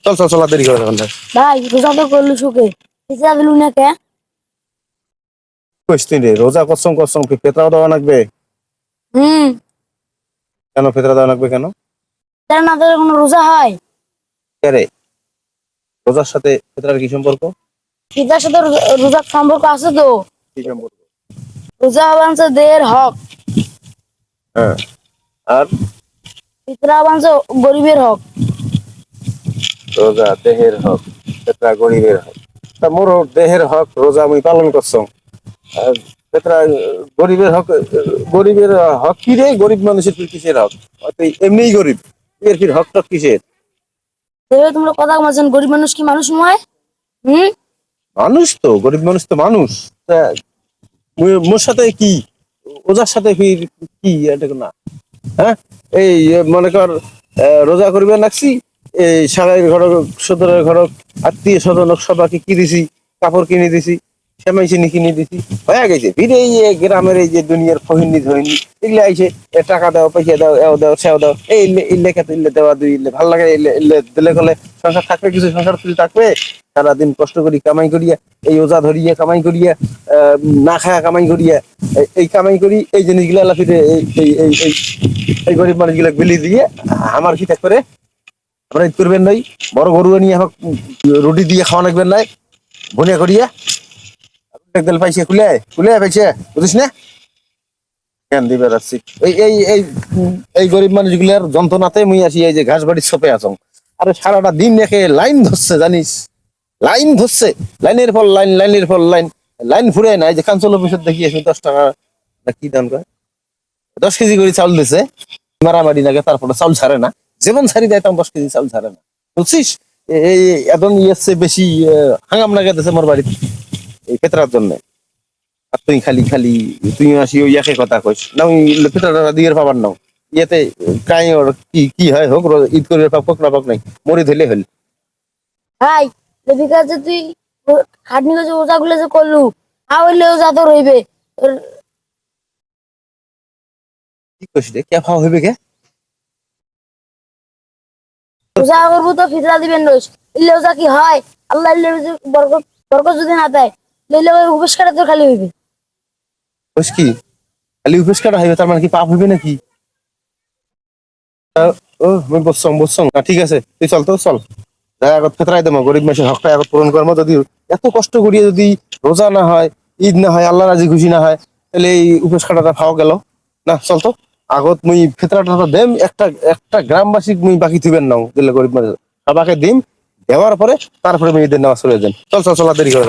চল চল চল, আর দেরি করে না। ভাই রোজা তো করলু সুখে, ফিতরা দিলু না কে? কইছিস রে, রোজা কসম কসম কি ফিতরা দেওয়া লাগবে? হুম। কেন ফিতরা দেওয়া লাগবে কেন? তার না তাদের কোনো রোজা হয়? কে রে, রোজার সাথে ফিতরার কি সম্পর্ক? ফিতরার সাথে রোজার সম্পর্ক আছে তো। কি সম্পর্ক? রোজা হচ্ছে দেহের হক, হ্যাঁ, আর ফিতরা হচ্ছে গরিবের হক। রোজা দেহের হক, ফিতরা গরিবের হক। তা মোর দেহের হক রোজা আমি পালন করছম, আর ফিতরা গরিবের হক। গরিবের হক কি রে? গরিব মানুষের কি কিসের হক? ও তো এমনিই গরিব, এর ফির হক টক কিসের? দেবে তোমরা কথা বলছেন, গরিব মানুষ কি মানুষ নয়? হুম। মানুষ তো, গরিব মানুষ তো মানুষ। তা মোর সাথে কি, ওজার সাথে ফির কি এটা না? হ্যাঁ, এই মনে কর রোজা করিবে লাগছি, এই সারাইর ঘরক সদরের ঘরক আত্মীয় স্বজন সবাইকে কি দিছি, কাপড় কিনে দিছি, সেমাই চিনি কিনে দিছি, হয়ে গেছে। ফিরে এই যে গ্রামের এই যে দুনিয়ার ফহিনী ধহিনী এগুলো আইসে, টাকা দাও, পয়সা দাও, এও দাও, সেও দাও, এই ইল্লে খেতে ইল্লে দেওয়া, দুই ইল্লে ভাল লাগে, ইল্লে ইল্লে দিলে গেলে সংসার থাকবে, কিছু সংসার তুই থাকবে। সারাদিন কষ্ট করি কামাই করিয়া, এই ওজা ধরিয়া কামাই করিয়া, আহ না খায়া কামাই করিয়া, এই কামাই করি, এই জিনিসগুলো আল্লাহ ফিরে এই গরিব মানুষগুলো বিলি দিয়ে আমার কি করে আপনারা ঈদ করবেন নাই? বড় গরু নিয়ে আমাকে রুটি দিয়ে খাওয়া লাগবেন নাই, বনিয়া করিয়া তেল পাইছে, খুলে খুলে পাইছে, বুঝিস না? কেন দিবে রাখছি এই এই এই এই গরিব মানুষগুলার যন্ত্রণাতে মুই আসি এই যে ঘাস বাড়ির সপে আছো। আরে সারাটা দিন দেখে লাইন ধরছে জানিস, লাইন ধরছে, লাইনের ফল লাইন, লাইনের ফল লাইন, লাইন ফুরে না। এই যে কাঞ্চল অফিসের দেখি আসি 10 টাকা না কি দাম করে, 10 কেজি করে চাউল দিছে, মারামারি লাগে, তারপরে চাউল ছাড়ে না, যেমন ছাড়ি দেয় তেমন 10 কেজি চাউল ছাড়ে না, বুঝছিস? এই এখন ইয়েছে বেশি হাঙ্গাম লাগে দিছে মোর বাড়িতে এই ফেতরার জন্য। আর তুই খালি খালি তুই আসি ওই একই কথা কইস না, ওই ফেতরাটা দিয়ে পাবার নাও ইয়েতে কাই ওর কি কি হয় হোক, ঈদ করে পাক পাক না পাক নাই, মরি ধরলে হল। ভাই লেবিকা যে তুই খাটনি করে ওজা গুলো যে করলু, হইলে ওজা তো রইবে। কি কইস রে, কে ফাও হইবে কে? রোজা করবো তো ফিতরা দিবেন রোজ, ইল্লে ওজা কি হয়? আল্লাহ ইল্লে বরকত, বরকত যদি না দেয় লইলে ওই উপেশ কাটা তো খালি হইবে। কইস কি খালি উপেস কাটা হইবে, তার মানে কি পাপ হইবে নাকি? ও আমি বসছম বসছম না, ঠিক আছে তুই চল তো চল, যাই আগত ফেতরাই দেবো, গরিব মানুষের হকটা আগত পূরণ কর্ম। যদি এত কষ্ট করিয়ে যদি রোজা না হয়, ঈদ না হয়, আল্লাহ রাজি খুশি না হয়, তাহলে এই উপেস কাটাটা ফাও গেল না। চল তো আগত মুই ফেতরাটা দেম, একটা একটা গ্রামবাসী মুই বাকি থিবেন নাও দিলে গরিব মানুষ সবাকে দিম, দেওয়ার পরে তারপরে মেয়েদের নেওয়া চলে যান। চল চল চল, আর দেরি করে